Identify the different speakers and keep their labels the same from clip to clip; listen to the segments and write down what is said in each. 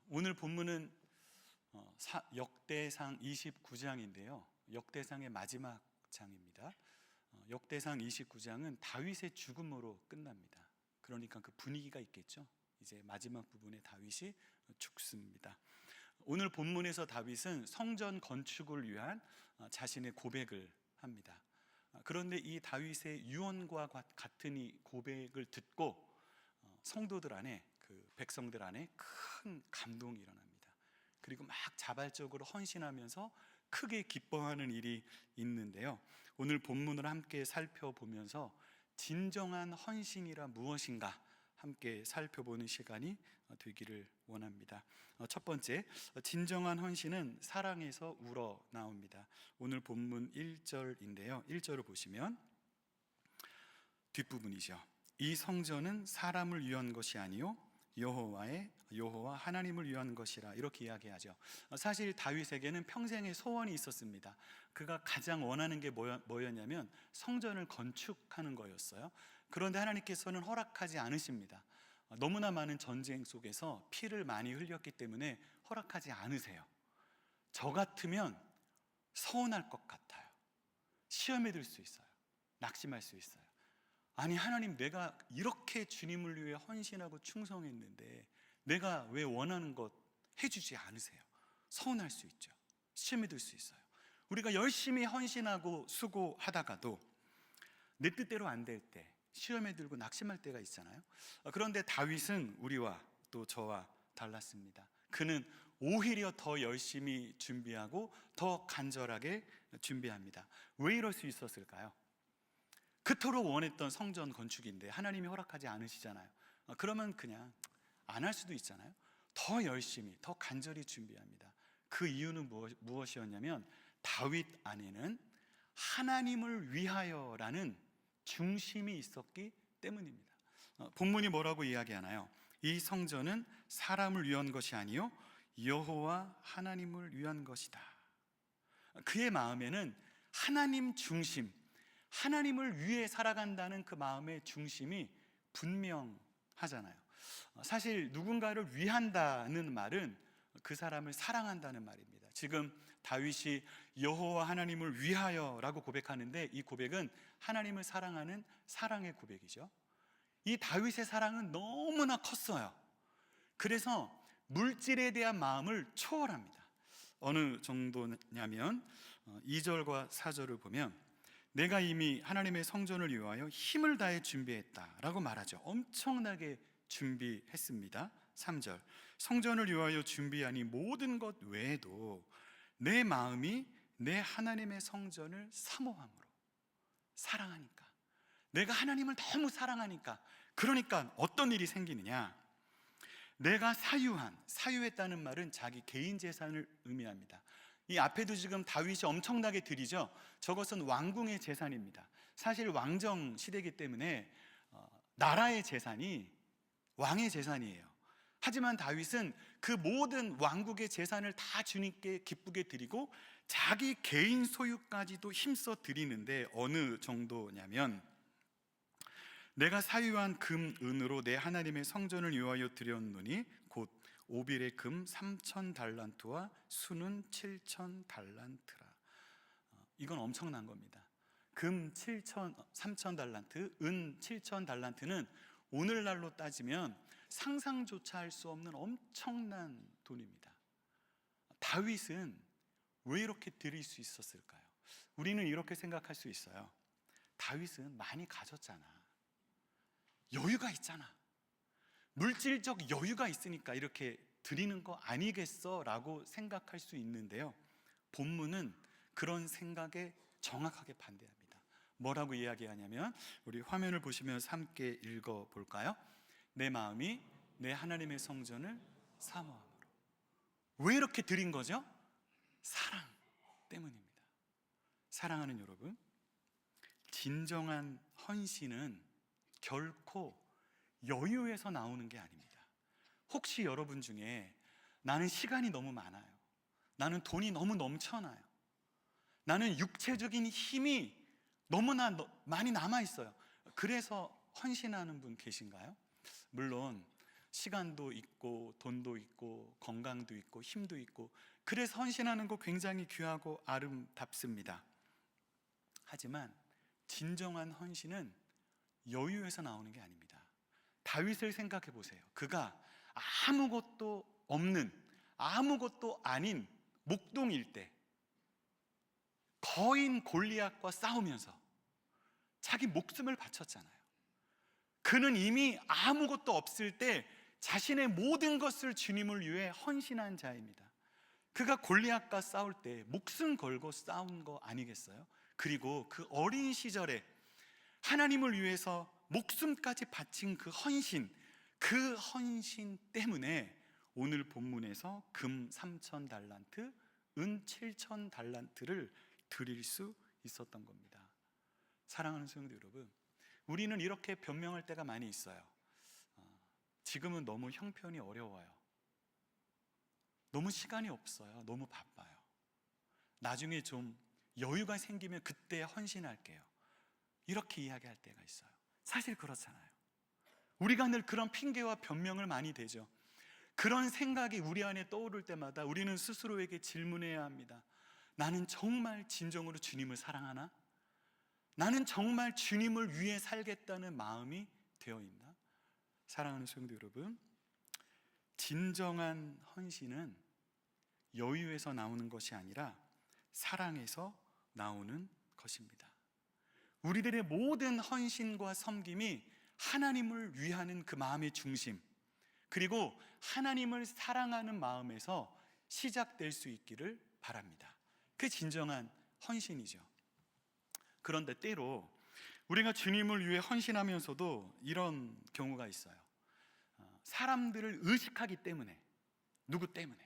Speaker 1: 오늘 본문은 역대상 29장인데요. 역대상의 마지막 장입니다. 역대상 29장은 다윗의 죽음으로 끝납니다. 그러니까 그 분위기가 있겠죠. 이제 마지막 부분에 다윗이 죽습니다. 오늘 본문에서 다윗은 성전 건축을 위한 자신의 고백을 합니다. 그런데 이 다윗의 유언과 같은 이 고백을 듣고 성도들 안에, 그 백성들 안에 큰 감동이 일어납니다. 그리고 막 자발적으로 헌신하면서 크게 기뻐하는 일이 있는데요. 오늘 본문을 함께 살펴보면서 진정한 헌신이란 무엇인가 함께 살펴보는 시간이 되기를 원합니다. 첫 번째, 진정한 헌신은 사랑에서 우러나옵니다. 오늘 본문 1절인데요. 1절을 보시면 뒷부분이죠. 이 성전은 사람을 위한 것이 아니요 여호와 하나님을 위한 것이라, 이렇게 이야기하죠. 사실 다윗에게는 평생의 소원이 있었습니다. 그가 가장 원하는 게 뭐였냐면 성전을 건축하는 거였어요. 그런데 하나님께서는 허락하지 않으십니다. 너무나 많은 전쟁 속에서 피를 많이 흘렸기 때문에 허락하지 않으세요. 저 같으면 서운할 것 같아요. 시험에 들 수 있어요. 낙심할 수 있어요. 아니, 하나님, 내가 이렇게 주님을 위해 헌신하고 충성했는데 내가 왜 원하는 것 해주지 않으세요? 서운할 수 있죠. 시험에 들 수 있어요. 우리가 열심히 헌신하고 수고하다가도 내 뜻대로 안 될 때, 시험에 들고 낙심할 때가 있잖아요. 그런데 다윗은 우리와 또 저와 달랐습니다. 그는 오히려 더 열심히 준비하고 더 간절하게 준비합니다. 왜 이럴 수 있었을까요? 그토록 원했던 성전 건축인데 하나님이 허락하지 않으시잖아요. 그러면 그냥 안 할 수도 있잖아요. 더 열심히, 더 간절히 준비합니다. 그 이유는 무엇이었냐면 다윗 안에는 하나님을 위하여라는 중심이 있었기 때문입니다. 본문이 뭐라고 이야기하나요? 이 성전은 사람을 위한 것이 아니요 여호와 하나님을 위한 것이다. 그의 마음에는 하나님 중심, 하나님을 위해 살아간다는 그 마음의 중심이 분명하잖아요. 사실 누군가를 위한다는 말은 그 사람을 사랑한다는 말입니다. 지금 다윗이 여호와 하나님을 위하여라고 고백하는데 이 고백은 하나님을 사랑하는 사랑의 고백이죠. 이 다윗의 사랑은 너무나 컸어요. 그래서 물질에 대한 마음을 초월합니다. 어느 정도냐면 2절과 4절을 보면 내가 이미 하나님의 성전을 위하여 힘을 다해 준비했다라고 말하죠. 엄청나게 준비했습니다. 3절, 성전을 위하여 준비하니 모든 것 외에도 내 마음이 내 하나님의 성전을 사모함으로, 사랑하니까, 내가 하나님을 너무 사랑하니까. 그러니까 어떤 일이 생기느냐, 내가 사유했다는 말은 자기 개인 재산을 의미합니다. 이 앞에도 지금 다윗이 엄청나게 드리죠. 저것은 왕궁의 재산입니다. 사실 왕정 시대이기 때문에 나라의 재산이 왕의 재산이에요. 하지만 다윗은 그 모든 왕국의 재산을 다 주님께 기쁘게 드리고 자기 개인 소유까지도 힘써 드리는데 어느 정도냐면 내가 사유한 금, 은으로 내 하나님의 성전을 위하여 드렸노니 곧 오빌의 금 3,000달란트와 수는 7,000달란트라. 이건 엄청난 겁니다. 금 3,000달란트, 은 7,000달란트는 오늘날로 따지면 상상조차 할 수 없는 엄청난 돈입니다. 다윗은 왜 이렇게 드릴 수 있었을까요? 우리는 이렇게 생각할 수 있어요. 다윗은 많이 가졌잖아. 여유가 있잖아. 물질적 여유가 있으니까 이렇게 드리는 거 아니겠어? 라고 생각할 수 있는데요, 본문은 그런 생각에 정확하게 반대합니다. 뭐라고 이야기하냐면 우리 화면을 보시면서 함께 읽어볼까요? 내 마음이 내 하나님의 성전을 사모함으로. 왜 이렇게 드린 거죠? 사랑 때문입니다. 사랑하는 여러분, 진정한 헌신은 결코 여유에서 나오는 게 아닙니다. 혹시 여러분 중에 나는 시간이 너무 많아요, 나는 돈이 너무 넘쳐나요, 나는 육체적인 힘이 너무나 많이 남아있어요, 그래서 헌신하는 분 계신가요? 물론 시간도 있고 돈도 있고 건강도 있고 힘도 있고, 그래서 헌신하는 거 굉장히 귀하고 아름답습니다. 하지만 진정한 헌신은 여유에서 나오는 게 아닙니다. 다윗을 생각해 보세요. 그가 아무것도 없는, 아무것도 아닌 목동일 때 거인 골리앗과 싸우면서 자기 목숨을 바쳤잖아요. 그는 이미 아무것도 없을 때 자신의 모든 것을 주님을 위해 헌신한 자입니다. 그가 골리앗과 싸울 때 목숨 걸고 싸운 거 아니겠어요? 그리고 그 어린 시절에 하나님을 위해서 목숨까지 바친 그 헌신 때문에 오늘 본문에서 금 3,000달란트, 은 7,000달란트를 드릴 수 있었던 겁니다. 사랑하는 성도 여러분, 우리는 이렇게 변명할 때가 많이 있어요. 지금은 너무 형편이 어려워요. 너무 시간이 없어요. 너무 바빠요. 나중에 좀 여유가 생기면 그때 헌신할게요. 이렇게 이야기할 때가 있어요. 사실 그렇잖아요. 우리가 늘 그런 핑계와 변명을 많이 대죠. 그런 생각이 우리 안에 떠오를 때마다 우리는 스스로에게 질문해야 합니다. 나는 정말 진정으로 주님을 사랑하나? 나는 정말 주님을 위해 살겠다는 마음이 되어 있나? 사랑하는 성도 여러분, 진정한 헌신은 여유에서 나오는 것이 아니라 사랑에서 나오는 것입니다. 우리들의 모든 헌신과 섬김이 하나님을 위하는 그 마음의 중심, 그리고 하나님을 사랑하는 마음에서 시작될 수 있기를 바랍니다. 그게 진정한 헌신이죠. 그런데 때로 우리가 주님을 위해 헌신하면서도 이런 경우가 있어요. 사람들을 의식하기 때문에, 누구 때문에,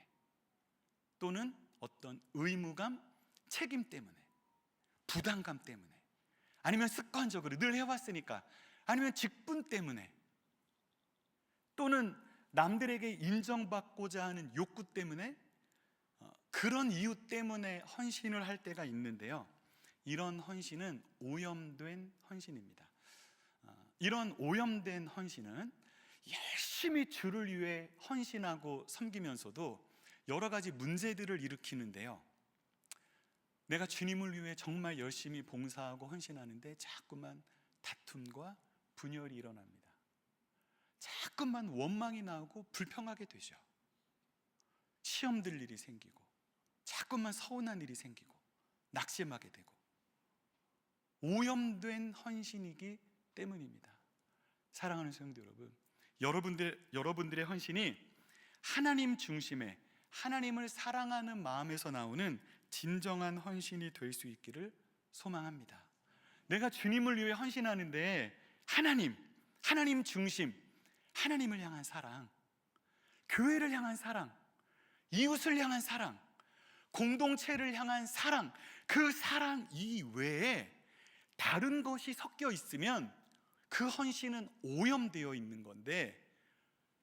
Speaker 1: 또는 어떤 의무감, 책임 때문에, 부담감 때문에, 아니면 습관적으로 늘 해왔으니까, 아니면 직분 때문에, 또는 남들에게 인정받고자 하는 욕구 때문에, 그런 이유 때문에 헌신을 할 때가 있는데요, 이런 헌신은 오염된 헌신입니다. 이런 오염된 헌신은 열심히 주를 위해 헌신하고 섬기면서도 여러 가지 문제들을 일으키는데요, 내가 주님을 위해 정말 열심히 봉사하고 헌신하는데 자꾸만 다툼과 분열이 일어납니다. 자꾸만 원망이 나오고 불평하게 되죠. 시험 들 일이 생기고, 자꾸만 서운한 일이 생기고, 낙심하게 되고, 오염된 헌신이기 때문입니다. 사랑하는 성도 여러분, 여러분들의 헌신이 하나님 중심의, 하나님을 사랑하는 마음에서 나오는 진정한 헌신이 될 수 있기를 소망합니다. 내가 주님을 위해 헌신하는데 하나님 중심, 하나님을 향한 사랑, 교회를 향한 사랑, 이웃을 향한 사랑, 공동체를 향한 사랑, 그 사랑 이외에 다른 것이 섞여 있으면 그 헌신은 오염되어 있는 건데,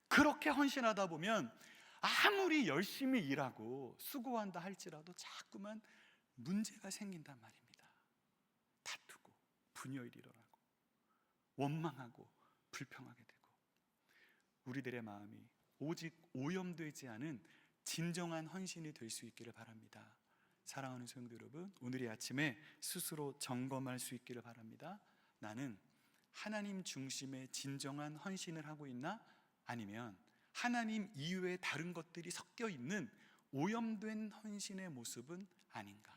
Speaker 1: 그렇게 헌신하다 보면 아무리 열심히 일하고 수고한다 할지라도 자꾸만 문제가 생긴단 말입니다. 다투고 분열이 일어나고 원망하고 불평하게 되고, 우리들의 마음이 오직 오염되지 않은 진정한 헌신이 될 수 있기를 바랍니다. 사랑하는 성도 여러분, 오늘 이 아침에 스스로 점검할 수 있기를 바랍니다. 나는 하나님 중심의 진정한 헌신을 하고 있나? 아니면 하나님 이외의 다른 것들이 섞여 있는 오염된 헌신의 모습은 아닌가?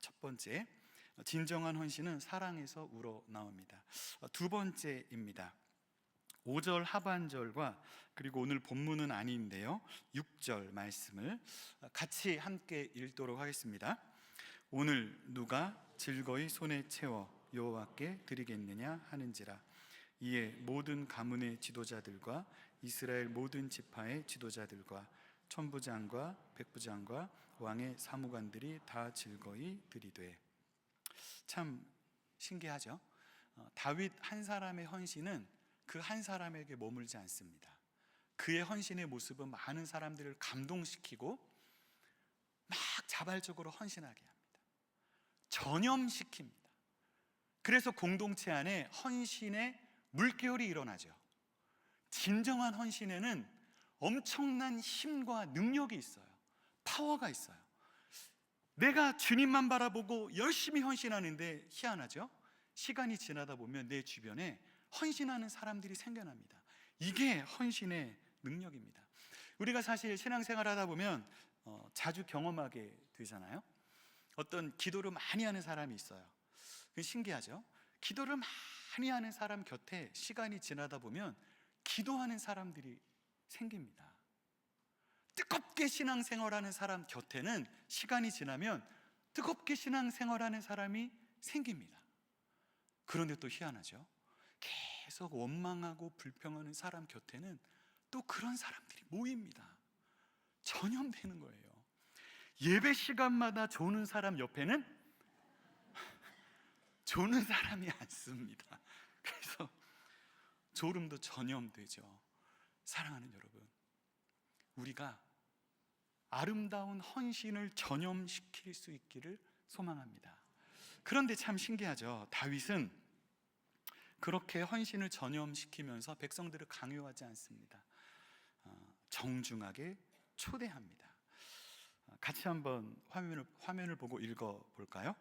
Speaker 1: 첫 번째, 진정한 헌신은 사랑에서 우러나옵니다. 두 번째입니다. 5절 하반절과 그리고 오늘 본문은 아닌데요, 6절 말씀을 같이 함께 읽도록 하겠습니다. 오늘 누가 즐거이 손에 채워 여호와께 드리겠느냐 하는지라. 이에 모든 가문의 지도자들과 이스라엘 모든 지파의 지도자들과 천부장과 백부장과 왕의 사무관들이 다 즐거이 드리되. 참 신기하죠? 다윗 한 사람의 헌신은 그 한 사람에게 머물지 않습니다. 그의 헌신의 모습은 많은 사람들을 감동시키고 막 자발적으로 헌신하게 합니다. 전염시킵니다. 그래서 공동체 안에 헌신의 물결이 일어나죠. 진정한 헌신에는 엄청난 힘과 능력이 있어요. 파워가 있어요. 내가 주님만 바라보고 열심히 헌신하는데 희한하죠? 시간이 지나다 보면 내 주변에 헌신하는 사람들이 생겨납니다. 이게 헌신의 능력입니다. 우리가 사실 신앙생활 하다 보면 자주 경험하게 되잖아요. 어떤 기도를 많이 하는 사람이 있어요. 신기하죠? 기도를 많이 하는 사람 곁에 시간이 지나다 보면 기도하는 사람들이 생깁니다. 뜨겁게 신앙생활하는 사람 곁에는 시간이 지나면 뜨겁게 신앙생활하는 사람이 생깁니다. 그런데 또 희한하죠? 계속 원망하고 불평하는 사람 곁에는 또 그런 사람들이 모입니다. 전염되는 거예요. 예배 시간마다 조는 사람 옆에는 조는 사람이 앉습니다. 그래서 졸음도 전염되죠. 사랑하는 여러분, 우리가 아름다운 헌신을 전염시킬 수 있기를 소망합니다. 그런데 참 신기하죠. 다윗은 그렇게 헌신을 전염시키면서 백성들을 강요하지 않습니다. 정중하게 초대합니다. 같이 한번 화면을 보고 읽어볼까요?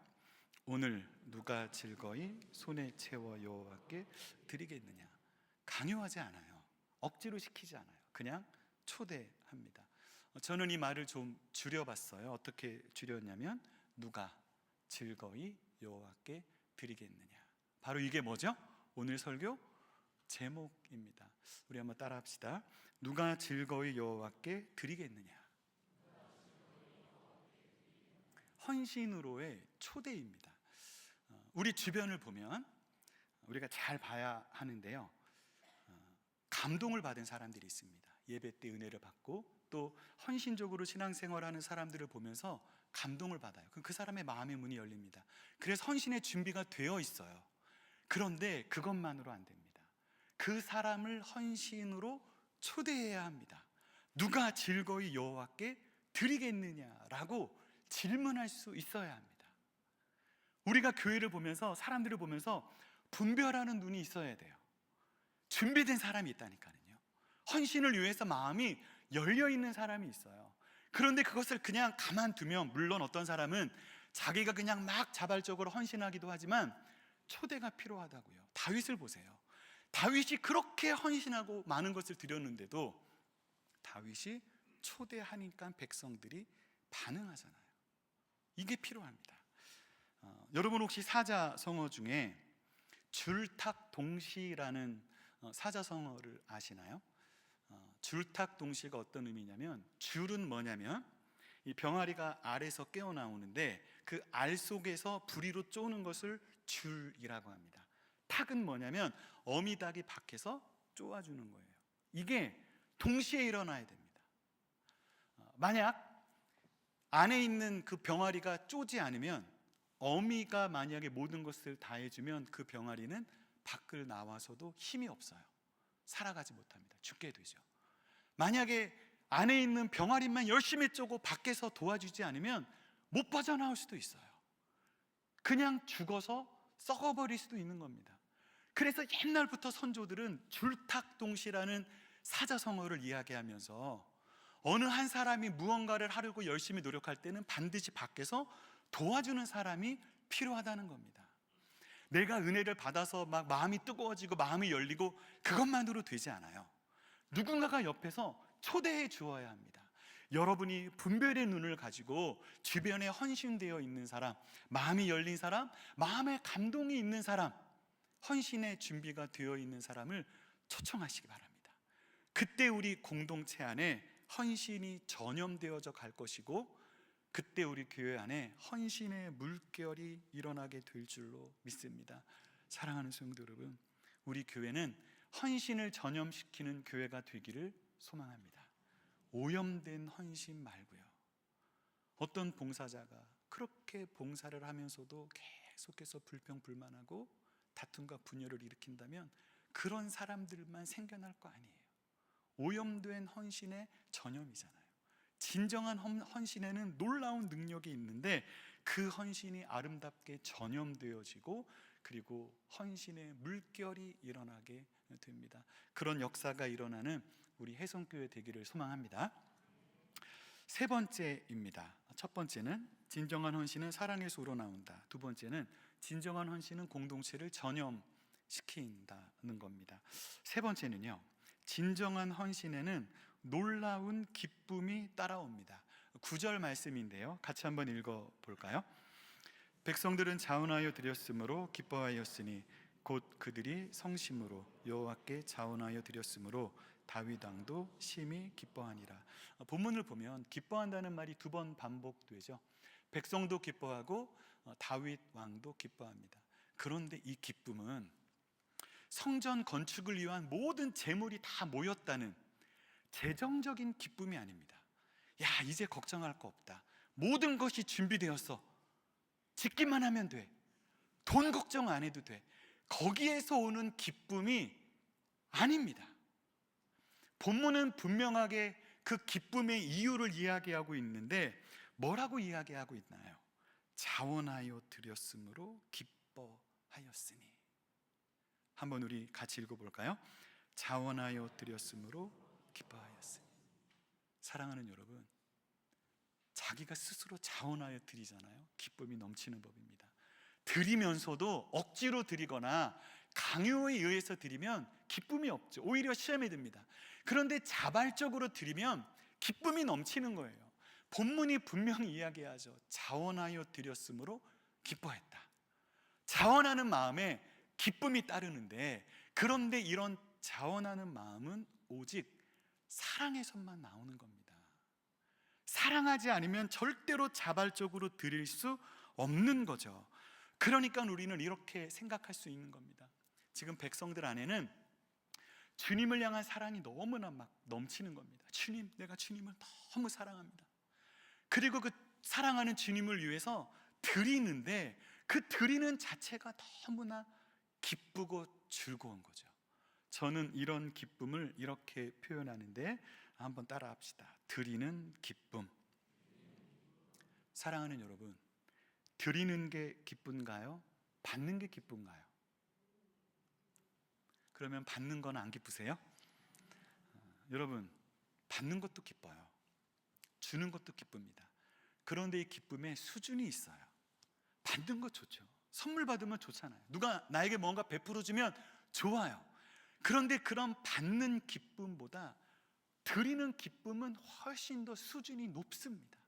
Speaker 1: 오늘 누가 즐거이 손에 채워 여호와께 드리겠느냐. 강요하지 않아요. 억지로 시키지 않아요. 그냥 초대합니다. 저는 이 말을 좀 줄여봤어요. 어떻게 줄였냐면 누가 즐거이 여호와께 드리겠느냐. 바로 이게 뭐죠? 오늘 설교 제목입니다. 우리 한번 따라합시다. 누가 즐거이 여호와께 드리겠느냐. 헌신으로의 초대입니다. 우리 주변을 보면 우리가 잘 봐야 하는데요, 감동을 받은 사람들이 있습니다. 예배 때 은혜를 받고 또 헌신적으로 신앙생활하는 사람들을 보면서 감동을 받아요. 그 사람의 마음의 문이 열립니다. 그래서 헌신의 준비가 되어 있어요. 그런데 그것만으로 안 됩니다. 그 사람을 헌신으로 초대해야 합니다. 누가 즐거이 여호와께 드리겠느냐라고 질문할 수 있어야 합니다. 우리가 교회를 보면서, 사람들을 보면서 분별하는 눈이 있어야 돼요. 준비된 사람이 있다니까요. 헌신을 위해서 마음이 열려있는 사람이 있어요. 그런데 그것을 그냥 가만두면, 물론 어떤 사람은 자기가 그냥 막 자발적으로 헌신하기도 하지만 초대가 필요하다고요. 다윗을 보세요. 다윗이 그렇게 헌신하고 많은 것을 드렸는데도 다윗이 초대하니까 백성들이 반응하잖아요. 이게 필요합니다. 여러분 혹시 사자성어 중에 줄탁동시라는 사자성어를 아시나요? 줄탁동시가 어떤 의미냐면, 줄은 뭐냐면 이 병아리가 알에서 깨어나오는데 그 알 속에서 부리로 쪼는 것을 줄이라고 합니다. 탁은 뭐냐면 어미닭이 밖에서 쪼아주는 거예요. 이게 동시에 일어나야 됩니다. 만약 안에 있는 그 병아리가 쪼지 않으면, 어미가 만약에 모든 것을 다 해주면 그 병아리는 밖을 나와서도 힘이 없어요. 살아가지 못합니다. 죽게 되죠. 만약에 안에 있는 병아리만 열심히 쪼고 밖에서 도와주지 않으면 못 빠져나올 수도 있어요. 그냥 죽어서 썩어버릴 수도 있는 겁니다. 그래서 옛날부터 선조들은 줄탁동시라는 사자성어를 이야기하면서 어느 한 사람이 무언가를 하려고 열심히 노력할 때는 반드시 밖에서 도와주는 사람이 필요하다는 겁니다. 내가 은혜를 받아서 막 마음이 뜨거워지고 마음이 열리고 그것만으로 되지 않아요. 누군가가 옆에서 초대해 주어야 합니다. 여러분이 분별의 눈을 가지고 주변에 헌신되어 있는 사람, 마음이 열린 사람, 마음에 감동이 있는 사람, 헌신의 준비가 되어 있는 사람을 초청하시기 바랍니다. 그때 우리 공동체 안에 헌신이 전염되어져 갈 것이고, 그때 우리 교회 안에 헌신의 물결이 일어나게 될 줄로 믿습니다. 사랑하는 성도 여러분, 우리 교회는 헌신을 전염시키는 교회가 되기를 소망합니다. 오염된 헌신 말고요. 어떤 봉사자가 그렇게 봉사를 하면서도 계속해서 불평불만하고 다툼과 분열을 일으킨다면 그런 사람들만 생겨날 거 아니에요. 오염된 헌신의 전염이잖아요. 진정한 헌신에는 놀라운 능력이 있는데 그 헌신이 아름답게 전염되어지고 그리고 헌신의 물결이 일어나게 됩니다. 그런 역사가 일어나는 우리 혜성교회 되기를 소망합니다. 세 번째입니다. 첫 번째는 진정한 헌신은 사랑에서 우러나온다. 두 번째는 진정한 헌신은 공동체를 전염시킨다는 겁니다. 세 번째는요, 진정한 헌신에는 놀라운 기쁨이 따라옵니다. 9절 말씀인데요, 같이 한번 읽어볼까요? 백성들은 자원하여 드렸으므로 기뻐하였으니 곧 그들이 성심으로 여호와께 자원하여 드렸으므로 다윗 왕도 심히 기뻐하니라. 본문을 보면 기뻐한다는 말이 두 번 반복되죠. 백성도 기뻐하고 다윗 왕도 기뻐합니다. 그런데 이 기쁨은 성전 건축을 위한 모든 재물이 다 모였다는 재정적인 기쁨이 아닙니다. 야, 이제 걱정할 거 없다. 모든 것이 준비되었어. 짓기만 하면 돼. 돈 걱정 안 해도 돼. 거기에서 오는 기쁨이 아닙니다. 본문은 분명하게 그 기쁨의 이유를 이야기하고 있는데 뭐라고 이야기하고 있나요? 자원하여 드렸으므로 기뻐하였으니. 한번 우리 같이 읽어볼까요? 자원하여 드렸으므로 기뻐하였으니. 사랑하는 여러분, 자기가 스스로 자원하여 드리잖아요. 기쁨이 넘치는 법입니다. 드리면서도 억지로 드리거나 강요에 의해서 드리면 기쁨이 없죠. 오히려 시험에 듭니다. 그런데 자발적으로 드리면 기쁨이 넘치는 거예요. 본문이 분명히 이야기하죠. 자원하여 드렸으므로 기뻐했다. 자원하는 마음에 기쁨이 따르는데, 그런데 이런 자원하는 마음은 오직 사랑에서만 나오는 겁니다. 사랑하지 않으면 절대로 자발적으로 드릴 수 없는 거죠. 그러니까 우리는 이렇게 생각할 수 있는 겁니다. 지금 백성들 안에는 주님을 향한 사랑이 너무나 막 넘치는 겁니다. 주님, 내가 주님을 너무 사랑합니다. 그리고 그 사랑하는 주님을 위해서 드리는데 그 드리는 자체가 너무나 기쁘고 즐거운 거죠. 저는 이런 기쁨을 이렇게 표현하는데 한번 따라 합시다. 드리는 기쁨. 사랑하는 여러분, 드리는 게 기쁜가요? 받는 게 기쁜가요? 그러면 받는 건 안 기쁘세요? 여러분, 받는 것도 기뻐요. 주는 것도 기쁩니다. 그런데 이 기쁨에 수준이 있어요. 받는 거 좋죠. 선물 받으면 좋잖아요. 누가 나에게 뭔가 베풀어주면 좋아요. 그런데 그런 받는 기쁨보다 드리는 기쁨은 훨씬 더 수준이 높습니다.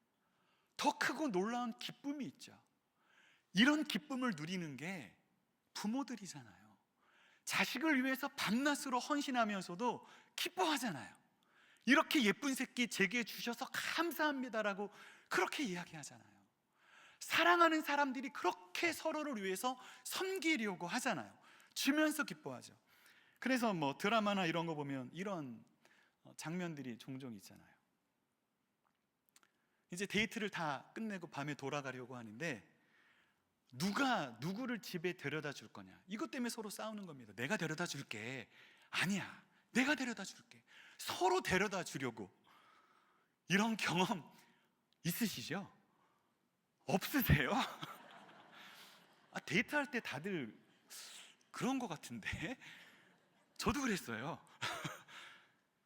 Speaker 1: 더 크고 놀라운 기쁨이 있죠. 이런 기쁨을 누리는 게 부모들이잖아요. 자식을 위해서 밤낮으로 헌신하면서도 기뻐하잖아요. 이렇게 예쁜 새끼 제게 주셔서 감사합니다라고 그렇게 이야기하잖아요. 사랑하는 사람들이 그렇게 서로를 위해서 섬기려고 하잖아요. 주면서 기뻐하죠. 그래서 뭐 드라마나 이런 거 보면 이런 장면들이 종종 있잖아요. 이제 데이트를 다 끝내고 밤에 돌아가려고 하는데 누가 누구를 집에 데려다 줄 거냐, 이것 때문에 서로 싸우는 겁니다. 내가 데려다 줄게. 아니야, 내가 데려다 줄게. 서로 데려다 주려고. 이런 경험 있으시죠? 없으세요? 데이트할 때 다들 그런 것 같은데 저도 그랬어요.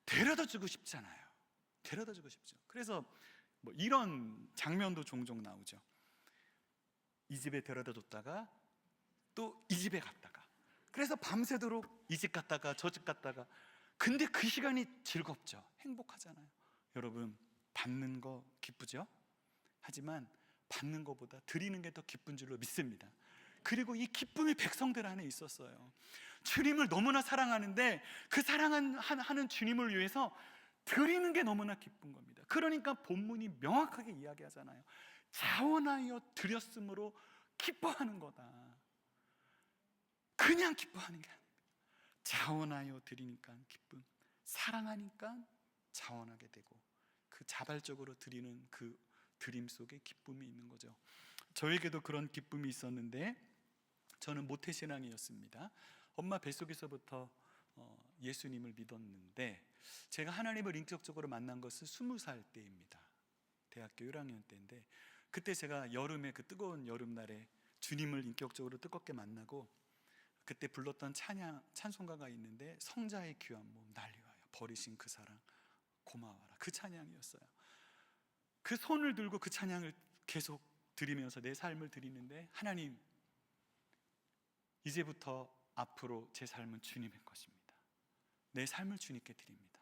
Speaker 1: 데려다 주고 싶잖아요. 데려다 주고 싶죠. 그래서 뭐 이런 장면도 종종 나오죠. 이 집에 데려다 줬다가 또 이 집에 갔다가, 그래서 밤새도록 이 집 갔다가 저 집 갔다가. 근데 그 시간이 즐겁죠. 행복하잖아요. 여러분, 받는 거 기쁘죠? 하지만 받는 것보다 드리는 게 더 기쁜 줄로 믿습니다. 그리고 이 기쁨이 백성들 안에 있었어요. 주님을 너무나 사랑하는데 그 사랑하는 주님을 위해서 드리는 게 너무나 기쁜 겁니다. 그러니까 본문이 명확하게 이야기하잖아요. 자원하여 드렸으므로 기뻐하는 거다. 그냥 기뻐하는 게 아닙니다. 자원하여 드리니까 기쁨, 사랑하니까 자원하게 되고, 그 자발적으로 드리는 그 드림 속에 기쁨이 있는 거죠. 저에게도 그런 기쁨이 있었는데 저는 모태신앙이었습니다. 엄마 뱃속에서부터 예수님을 믿었는데 제가 하나님을 인격적으로 만난 것은 20살 때입니다. 대학교 1학년 때인데, 그때 제가 여름에 그 뜨거운 여름날에 주님을 인격적으로 뜨겁게 만나고 그때 불렀던 찬송가가 있는데 성자의 귀한 몸 날 위하여 버리신 그 사랑 고마워라, 그 찬양이었어요. 그 손을 들고 그 찬양을 계속 드리면서 내 삶을 드리는데, 하나님, 이제부터 앞으로 제 삶은 주님의 것입니다. 내 삶을 주님께 드립니다.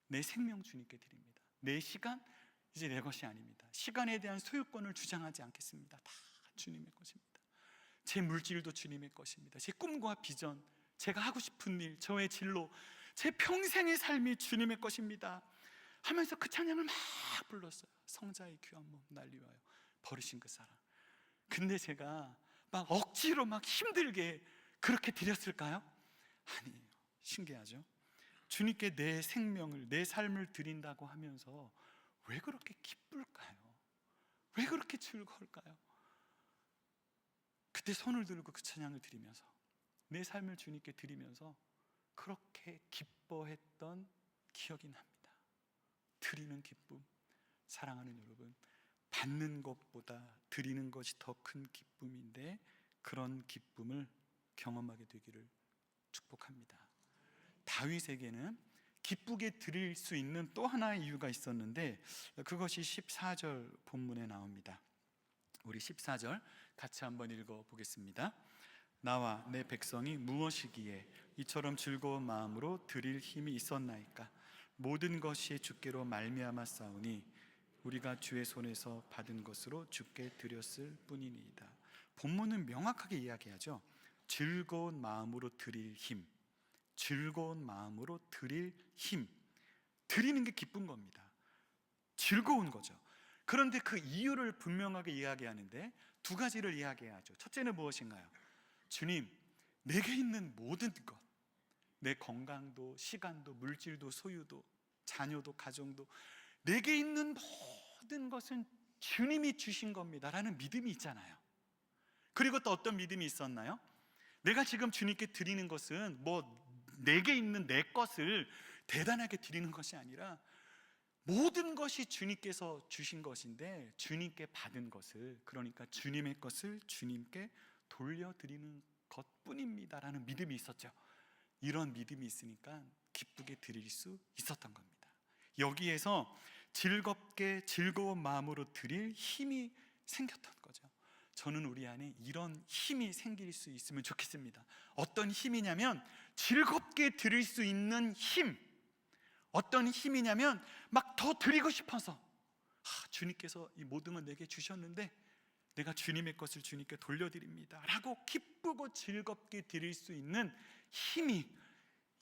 Speaker 1: 내 생명 주님께 드립니다. 내 시간 이제 내 것이 아닙니다. 시간에 대한 소유권을 주장하지 않겠습니다. 다 주님의 것입니다. 제 물질도 주님의 것입니다. 제 꿈과 비전, 제가 하고 싶은 일, 저의 진로, 제 평생의 삶이 주님의 것입니다 하면서 그 찬양을 막 불렀어요. 성자의 귀한 몸 날 위하여 버리신 그 사랑. 근데 제가 막 억지로 막 힘들게 그렇게 드렸을까요? 아니에요. 신기하죠? 주님께 내 생명을, 내 삶을 드린다고 하면서 왜 그렇게 기쁠까요? 왜 그렇게 즐거울까요? 그때 손을 들고 그 찬양을 드리면서, 내 삶을 주님께 드리면서 그렇게 기뻐했던 기억이 납니다. 드리는 기쁨, 사랑하는 여러분, 받는 것보다 드리는 것이 더 큰 기쁨인데, 그런 기쁨을 경험하게 되기를 축복합니다. 다윗에게는 기쁘게 드릴 수 있는 또 하나의 이유가 있었는데, 그것이 14절 본문에 나옵니다. 우리 14절 같이 한번 읽어보겠습니다. 나와 내 백성이 무엇이기에 이처럼 즐거운 마음으로 드릴 힘이 있었나이까? 모든 것이 주께로 말미암아 싸우니 우리가 주의 손에서 받은 것으로 주께 드렸을 뿐이니이다. 본문은 명확하게 이야기하죠. 즐거운 마음으로 드릴 힘, 즐거운 마음으로 드릴 힘. 드리는 게 기쁜 겁니다. 즐거운 거죠. 그런데 그 이유를 분명하게 이야기하는데 두 가지를 이야기하죠. 첫째는 무엇인가요? 주님, 내게 있는 모든 것, 내 건강도, 시간도, 물질도, 소유도, 자녀도, 가정도, 내게 있는 모든 것은 주님이 주신 겁니다 라는 믿음이 있잖아요. 그리고 또 어떤 믿음이 있었나요? 내가 지금 주님께 드리는 것은 내게 있는 내 것을 대단하게 드리는 것이 아니라 모든 것이 주님께서 주신 것인데, 주님께 받은 것을, 그러니까 주님의 것을 주님께 돌려드리는 것뿐입니다 라는 믿음이 있었죠. 이런 믿음이 있으니까 기쁘게 드릴 수 있었던 겁니다. 여기에서 즐겁게 즐거운 마음으로 드릴 힘이 생겼던 거죠. 저는 우리 안에 이런 힘이 생길 수 있으면 좋겠습니다. 어떤 힘이냐면 즐겁게 드릴 수 있는 힘. 어떤 힘이냐면 막 더 드리고 싶어서, 주님께서 이 모든 걸 내게 주셨는데 내가 주님의 것을 주님께 돌려드립니다 라고 기쁘고 즐겁게 드릴 수 있는 힘이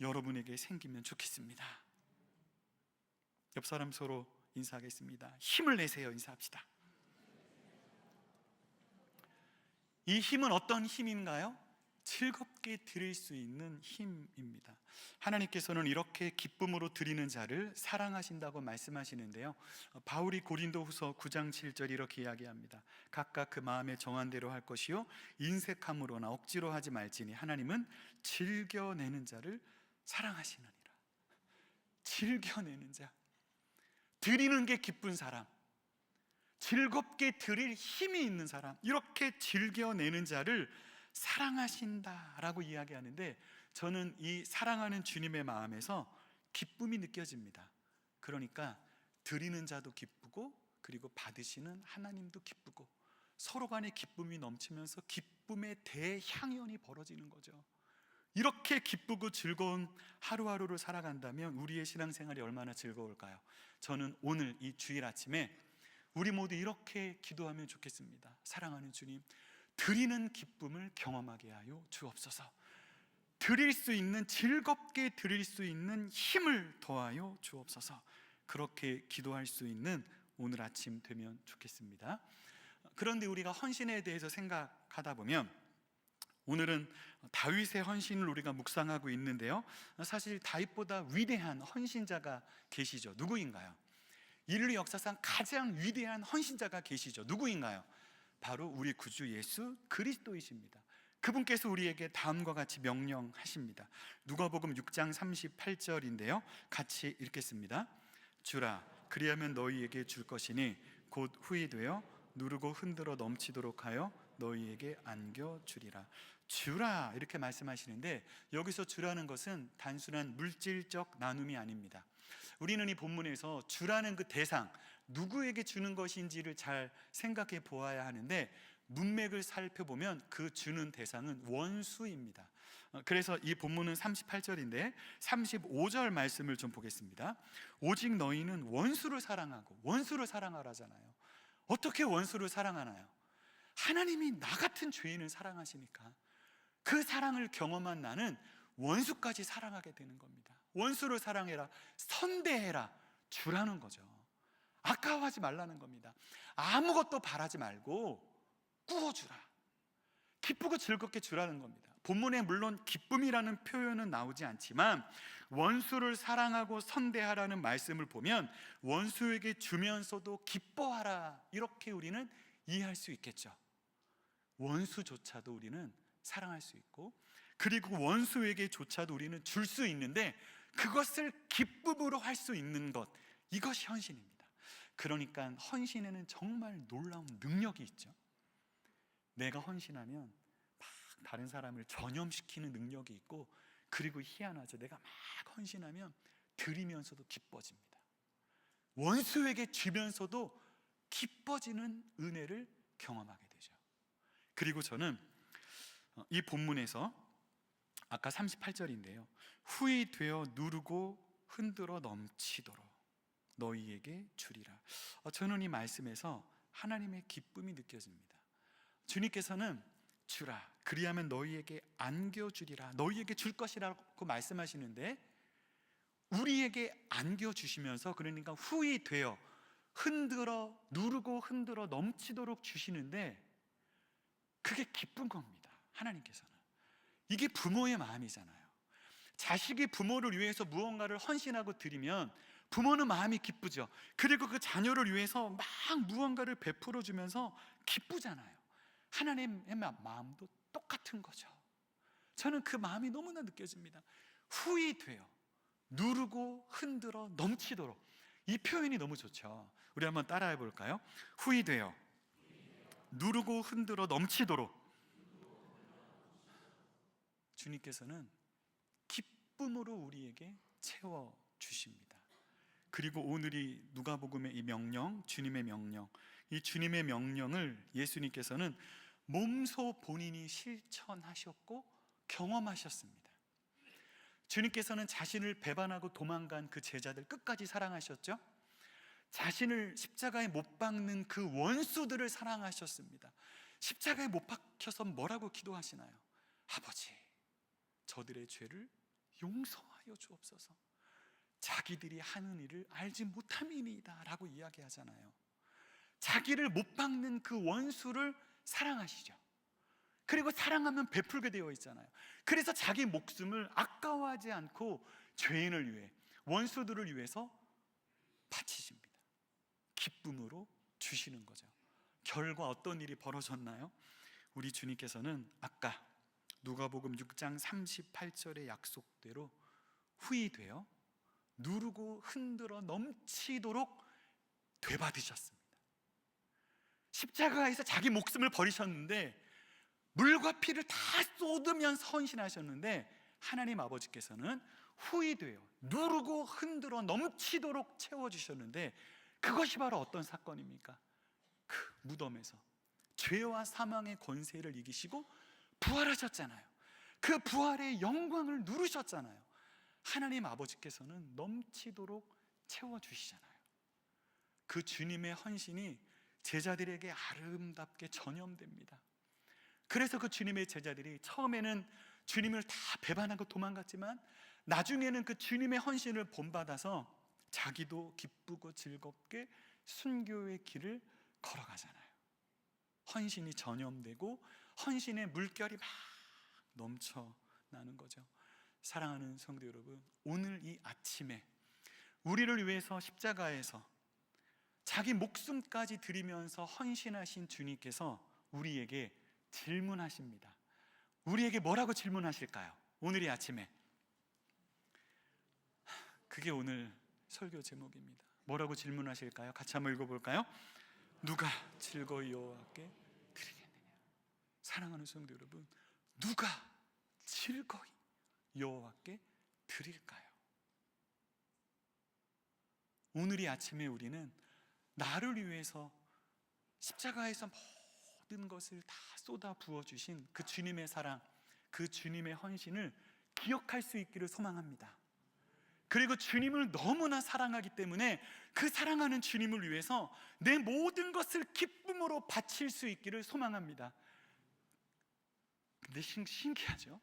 Speaker 1: 여러분에게 생기면 좋겠습니다. 옆 사람 서로 인사하겠습니다. 힘을 내세요. 인사합시다. 이 힘은 어떤 힘인가요? 즐겁게 드릴 수 있는 힘입니다. 하나님께서는 이렇게 기쁨으로 드리는 자를 사랑하신다고 말씀하시는데요, 바울이 고린도후서 9장 7절 이렇게 이야기합니다. 각각 그 마음에 정한 대로 할 것이요 인색함으로나 억지로 하지 말지니 하나님은 즐겨내는 자를 사랑하시느니라. 즐겨내는 자, 드리는 게 기쁜 사람, 즐겁게 드릴 힘이 있는 사람, 이렇게 즐겨내는 자를 사랑하신다라고 이야기하는데, 저는 이 사랑하는 주님의 마음에서 기쁨이 느껴집니다. 그러니까 드리는 자도 기쁘고, 그리고 받으시는 하나님도 기쁘고, 서로 간에 기쁨이 넘치면서 기쁨의 대향연이 벌어지는 거죠. 이렇게 기쁘고 즐거운 하루하루를 살아간다면 우리의 신앙생활이 얼마나 즐거울까요? 저는 오늘 이 주일 아침에 우리 모두 이렇게 기도하면 좋겠습니다. 사랑하는 주님, 드리는 기쁨을 경험하게 하여 주옵소서. 드릴 수 있는, 즐겁게 드릴 수 있는 힘을 더하여 주옵소서. 그렇게 기도할 수 있는 오늘 아침 되면 좋겠습니다. 그런데 우리가 헌신에 대해서 생각하다 보면, 오늘은 다윗의 헌신을 우리가 묵상하고 있는데요, 사실 다윗보다 위대한 헌신자가 계시죠. 누구인가요? 인류 역사상 가장 위대한 헌신자가 계시죠. 누구인가요? 바로 우리 구주 예수 그리스도이십니다. 그분께서 우리에게 다음과 같이 명령하십니다. 누가복음 6장 38절인데요, 같이 읽겠습니다. 주라, 그리하면 너희에게 줄 것이니 곧 후히 되어 누르고 흔들어 넘치도록 하여 너희에게 안겨주리라. 주라 이렇게 말씀하시는데, 여기서 주라는 것은 단순한 물질적 나눔이 아닙니다. 우리는 이 본문에서 주라는 그 대상, 누구에게 주는 것인지를 잘 생각해 보아야 하는데, 문맥을 살펴보면 그 주는 대상은 원수입니다. 그래서 이 본문은 38절인데 35절 말씀을 좀 보겠습니다. 오직 너희는 원수를 사랑하고, 원수를 사랑하라잖아요. 어떻게 원수를 사랑하나요? 하나님이 나 같은 죄인을 사랑하시니까 그 사랑을 경험한 나는 원수까지 사랑하게 되는 겁니다. 원수를 사랑해라, 선대해라, 주라는 거죠. 아까워하지 말라는 겁니다. 아무것도 바라지 말고 꾸어주라, 기쁘고 즐겁게 주라는 겁니다. 본문에 물론 기쁨이라는 표현은 나오지 않지만 원수를 사랑하고 선대하라는 말씀을 보면 원수에게 주면서도 기뻐하라, 이렇게 우리는 이해할 수 있겠죠. 원수조차도 우리는 사랑할 수 있고, 그리고 원수에게조차도 우리는 줄 수 있는데 그것을 기쁨으로 할 수 있는 것, 이것이 헌신입니다. 그러니까 헌신에는 정말 놀라운 능력이 있죠. 내가 헌신하면 막 다른 사람을 전염시키는 능력이 있고, 그리고 희한하죠. 내가 막 헌신하면 드리면서도 기뻐집니다. 원수에게 주면서도 기뻐지는 은혜를 경험하게 되죠. 그리고 저는 이 본문에서 아까 38절인데요, 후이 되어 누르고 흔들어 넘치도록 너희에게 주리라. 저는 이 말씀에서 하나님의 기쁨이 느껴집니다. 주님께서는 주라, 그리하면 너희에게 안겨주리라, 너희에게 줄 것이라고 말씀하시는데, 우리에게 안겨주시면서, 그러니까 후이 되어 흔들어 누르고 흔들어 넘치도록 주시는데, 그게 기쁜 겁니다. 하나님께서는 이게 부모의 마음이잖아요. 자식이 부모를 위해서 무언가를 헌신하고 드리면 부모는 마음이 기쁘죠. 그리고 그 자녀를 위해서 막 무언가를 베풀어 주면서 기쁘잖아요. 하나님의 마음도 똑같은 거죠. 저는 그 마음이 너무나 느껴집니다. 후이 되어 누르고 흔들어 넘치도록, 이 표현이 너무 좋죠. 우리 한번 따라해 볼까요? 후이 되어 누르고 흔들어 넘치도록. 주님께서는 기쁨으로 우리에게 채워 주십니다. 그리고 오늘이 누가복음의 이 명령, 주님의 명령, 이 주님의 명령을 예수님께서는 몸소 본인이 실천하셨고 경험하셨습니다. 주님께서는 자신을 배반하고 도망간 그 제자들 끝까지 사랑하셨죠. 자신을 십자가에 못 박는 그 원수들을 사랑하셨습니다. 십자가에 못 박혀서 뭐라고 기도하시나요? 아버지, 저들의 죄를 용서하여 주옵소서. 자기들이 하는 일을 알지 못함이니이다 라고 이야기하잖아요. 자기를 못 박는 그 원수를 사랑하시죠. 그리고 사랑하면 베풀게 되어 있잖아요. 그래서 자기 목숨을 아까워하지 않고 죄인을 위해, 원수들을 위해서 바치십니다. 기쁨으로 주시는 거죠. 결과 어떤 일이 벌어졌나요? 우리 주님께서는 아까 누가복음 6장 38절의 약속대로 후이되어 누르고 흔들어 넘치도록 되받으셨습니다. 십자가에서 자기 목숨을 버리셨는데, 물과 피를 다 쏟으면서 헌신하셨는데, 하나님 아버지께서는 후이되어 누르고 흔들어 넘치도록 채워주셨는데, 그것이 바로 어떤 사건입니까? 그 무덤에서 죄와 사망의 권세를 이기시고 부활하셨잖아요. 그 부활의 영광을 누르셨잖아요. 하나님 아버지께서는 넘치도록 채워주시잖아요. 그 주님의 헌신이 제자들에게 아름답게 전염됩니다. 그래서 그 주님의 제자들이 처음에는 주님을 다 배반하고 도망갔지만 나중에는 그 주님의 헌신을 본받아서 자기도 기쁘고 즐겁게 순교의 길을 걸어가잖아요. 헌신이 전염되고 헌신의 물결이 막 넘쳐나는 거죠. 사랑하는 성도 여러분, 오늘 이 아침에 우리를 위해서 십자가에서 자기 목숨까지 드리면서 헌신하신 주님께서 우리에게 질문하십니다. 우리에게 뭐라고 질문하실까요? 오늘 이 아침에 그게 오늘 설교 제목입니다. 뭐라고 질문하실까요? 같이 한번 읽어볼까요? 누가 즐거이 여호와께 드리겠느냐. 사랑하는 성도 여러분, 누가 즐거이 여호와께 드릴까요? 오늘 이 아침에 우리는 나를 위해서 십자가에서 모든 것을 다 쏟아 부어주신 그 주님의 사랑, 그 주님의 헌신을 기억할 수 있기를 소망합니다. 그리고 주님을 너무나 사랑하기 때문에 그 사랑하는 주님을 위해서 내 모든 것을 기쁨으로 바칠 수 있기를 소망합니다. 근데 신기하죠?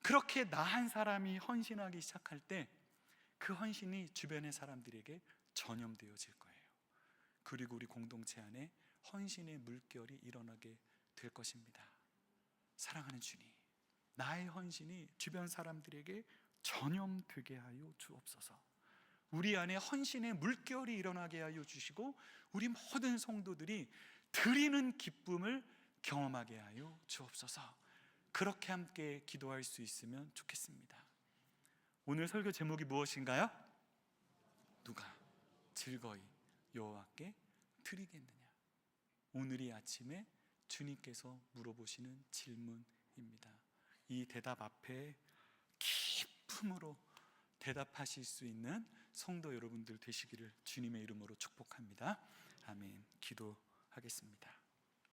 Speaker 1: 그렇게 나 한 사람이 헌신하기 시작할 때 그 헌신이 주변의 사람들에게 전염되어질 거예요. 그리고 우리 공동체 안에 헌신의 물결이 일어나게 될 것입니다. 사랑하는 주님, 나의 헌신이 주변 사람들에게 전염되게 하여 주옵소서. 우리 안에 헌신의 물결이 일어나게 하여 주시고 우리 모든 성도들이 드리는 기쁨을 경험하게 하여 주옵소서. 그렇게 함께 기도할 수 있으면 좋겠습니다. 오늘 설교 제목이 무엇인가요? 누가 즐거이 여호와께 드리겠느냐. 오늘 이 아침에 주님께서 물어보시는 질문입니다. 이 대답 앞에 기쁨으로 대답하실 수 있는 성도 여러분들 되시기를 주님의 이름으로 축복합니다. 아멘. 기도하겠습니다.